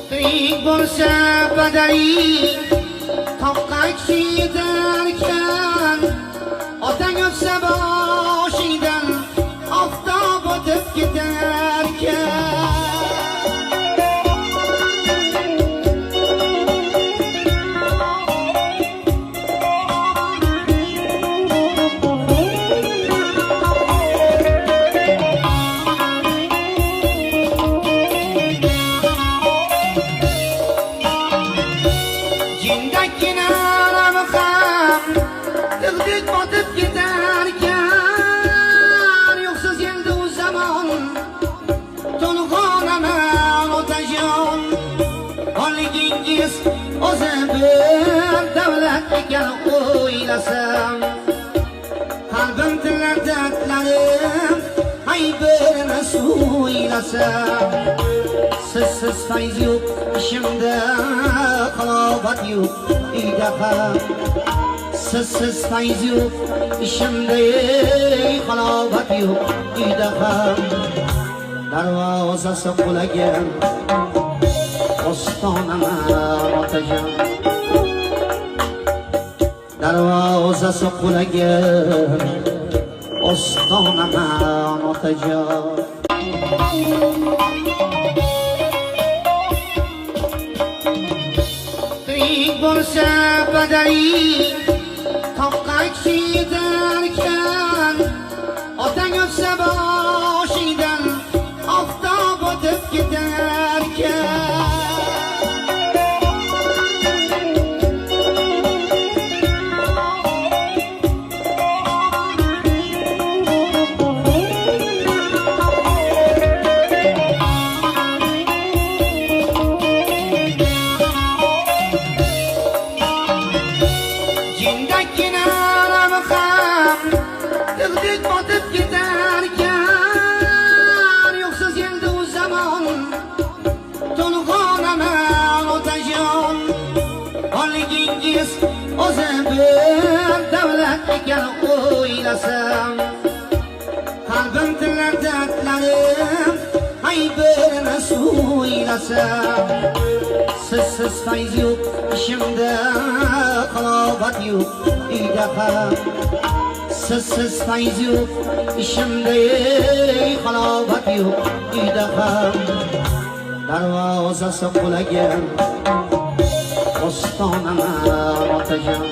Tirik bo'lsa badari toqqa kishi yetarkan, otang o'tsa boshidan oftob o'tib ketarkan. Jindakkina arami ham tig'dek botib ketarkan, yo'qsiz endi u zamon to'lg'onaman otajon. Borligingiz o'zi bir davlat ekan o'ylasam, qalbim tilar dardlarim hay birini so'ylasam. Sizsiz fayz yo'q ishimda, halovat yo'q uyda ham. Sizsiz fayz yo'q ishimda, halovat yo'q uyda ham. Darvozasi qulagan ostonaman otajon. Darvozasi qulagan ostonaman otajon. Tirik bo'lsa badari toqqa kishi yetarkan, otang o'tsa boshidan oftob o'tib ketarkan. Jindakkina arami ham tig'dek botib ketarkan, yo'qsiz endi u zamon to'lg'onaman otajon. Borligingiz o'zi bir davlat ekan o'ylasam, qalbim tilar dardlarim hay birini so'ylasam. Sizsiz fayz yo'q ishimda, halovat yo'q uyda ham. Sizsiz fayz yo'q ishimda, halovat yo'q uyda ham. Darvozasi qulagan ostonaman otajon.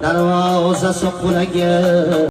Darvozasi qulagan